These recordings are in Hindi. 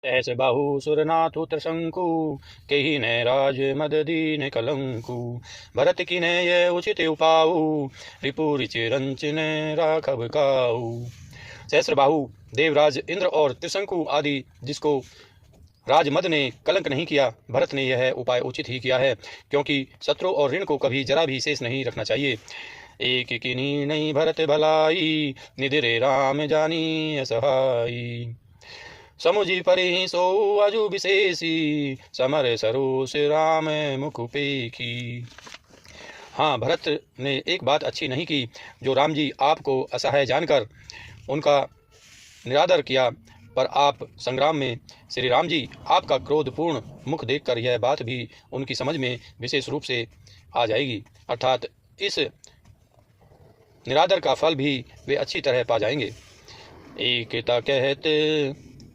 सहस बाहु सुरनाथु त्रिशंकु केहि न राज मद दीन कलंकु भरत की ने ये उचित उपाऊ रिपु चिरंचन राघव काऊ। सहस्रबाहु देवराज इंद्र और त्रिशंकु आदि जिसको राजमद ने कलंक नहीं किया, भरत ने यह उपाय उचित ही किया है, क्योंकि शत्रु और ऋण को कभी जरा भी शेष नहीं रखना चाहिए। एक किनी नहीं भरत भलाई निधिरे राम जानी असहाई समुझी परि सो अजु विशेषी समर सरोस राम मुख पेखी। हाँ, भरत ने एक बात अच्छी नहीं की, जो राम जी आपको असहाय जानकर उनका निरादर किया, पर आप संग्राम में श्री राम जी आपका क्रोधपूर्ण मुख देखकर यह बात भी उनकी समझ में विशेष रूप से आ जाएगी, अर्थात इस निरादर का फल भी वे अच्छी तरह पा जाएंगे। एकता कहते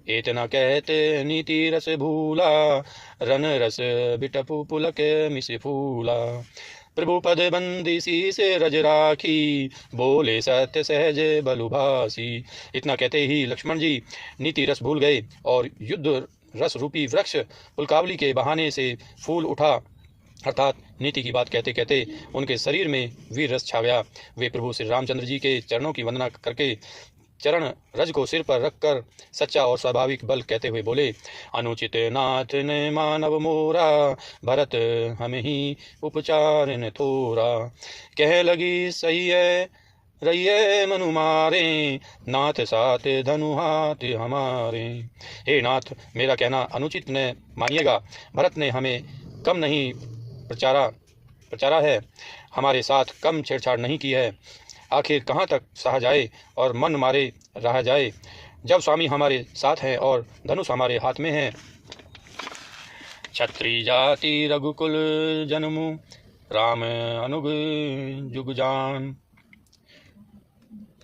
एतना कहते नीति रस भूला रन रस बिटपु पुलक मिस फूला प्रभु पद बंदी से रज राखी बोले सत्य सहज बलुभासी। इतना कहते ही लक्ष्मण जी नीति रस भूल गए और युद्ध रस रूपी वृक्ष पुलकावली के बहाने से फूल उठा, अर्थात नीति की बात कहते कहते उनके शरीर में वीर रस छा गया। वे प्रभु श्री रामचंद्र जी के चरणों की वंदना करके चरण रज को सिर पर रखकर सच्चा और स्वाभाविक बल कहते हुए बोले, अनुचित नाथ ने मानव मोरा भरत हम ही उपचार न थोरा कह लगी सही है रहिए मनु मारे नाथ साथ धनु हाथ हमारे। हे नाथ, मेरा कहना अनुचित न मानिएगा, भरत ने हमें कम नहीं प्रचारा है, हमारे साथ कम छेड़छाड़ नहीं की है। आखिर कहाँ तक सहा जाए और मन मारे रहा जाए, जब स्वामी हमारे साथ हैं और धनुष हमारे हाथ में है। क्षत्रिय जाति रघुकुल जन्मु राम अनुग जुग जान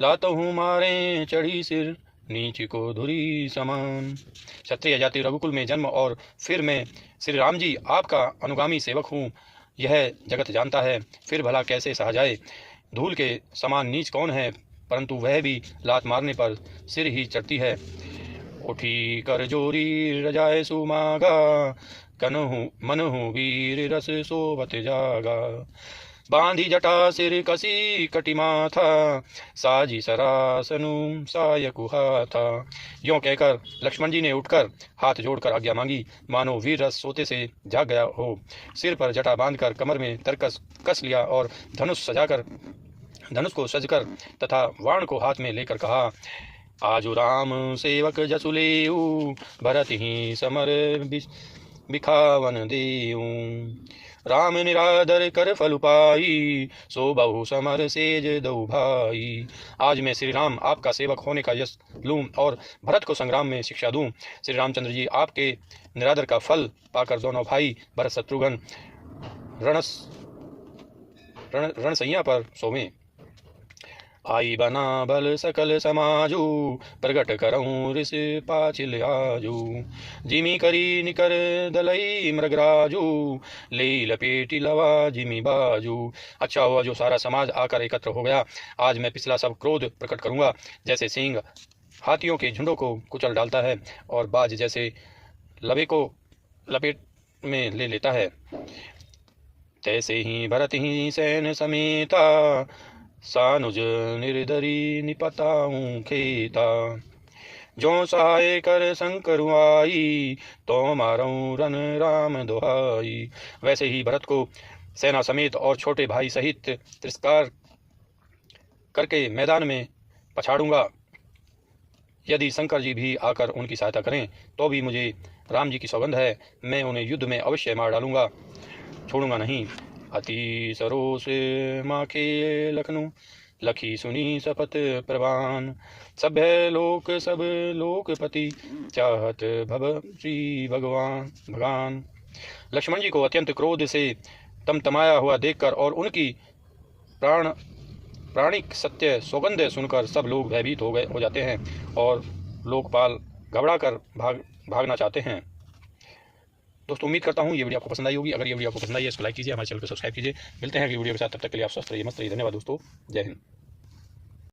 लातो हूँ मारे चढ़ी सिर नीच को धुरी समान। क्षत्रिय जाति रघुकुल में जन्म और फिर मैं श्री राम जी आपका अनुगामी सेवक हूँ, यह जगत जानता है, फिर भला कैसे सहा जाए। धूल के समान नीच कौन है, परंतु वह भी लात मारने पर सिर ही चढ़ती है। उठी कर जोरी रजाए सुमागा कनहु मनहु वीर रस सोवत जागा बांधी जटा सिर कसी कटी माथा साजी सरासनु साय कुहा था। यों कहकर लक्ष्मण जी ने उठकर हाथ जोड़कर आज्ञा मांगी, मानो वीर रस सोते से जाग गया हो। सिर पर जटा बांधकर कमर में तरकस कस लिया और धनुष को सजकर तथा वाण को हाथ में लेकर कहा, आजु राम सेवक जसुलेऊ भरत ही समर बिखावन देऊ राम निरादर कर फल पाई सो बहु समर सेज दऊ भाई। आज मैं श्री राम आपका सेवक होने का यश लूं और भरत को संग्राम में शिक्षा दूं। श्री रामचंद्र जी आपके निरादर का फल पाकर दोनों भाई भरत शत्रुघ्न रणसैया पर सोवें। आई बना बल सकल समाजू प्रगट करऊं ऋष पाचिल आजू जिमी करी निकर दलई मृगराजू ले लपेटी लवा जिमी बाजू। अच्छा हुआ जो सारा समाज आकर एकत्र हो गया। आज मैं पिछला सब क्रोध प्रकट करूंगा, जैसे सिंह हाथियों के झुंडों को कुचल डालता है और बाज जैसे लबे को लपेट में ले लेता है, तैसे ही भरत ही सैन समेता सानुज निर्दरी निपताऊं खेता जो सहाय कर शंकर आई तो मारूं रन राम दुहाई। वैसे ही भरत को सेना समेत और छोटे भाई सहित तिरस्कार करके मैदान में पछाड़ूंगा। यदि शंकर जी भी आकर उनकी सहायता करें तो भी मुझे राम जी की सौगंध है, मैं उन्हें युद्ध में अवश्य मार डालूंगा, छोड़ूंगा नहीं। अति सरोस माखे लखनु लखी सुनी शपथ प्रवान सभ्य लोक सब लोकपति चाहत भव श्री भगवान। लक्ष्मण जी को अत्यंत क्रोध से तमतमाया हुआ देखकर और उनकी प्राणिक सत्य सौगंध सुनकर सब लोग भयभीत हो जाते हैं और लोकपाल घबराकर भागना चाहते हैं। दोस्तों, उम्मीद करता हूँ ये वीडियो आपको पसंद आई होगी। अगर ये वीडियो आपको पसंद आई है इसको लाइक कीजिए, हमारे चैनल को सब्सक्राइब कीजिए। मिलते हैं अगली वीडियो के साथ, तब तक के लिए आप स्वस्थ रहिए, मस्त रहिए। धन्यवाद दोस्तों, जय हिंद।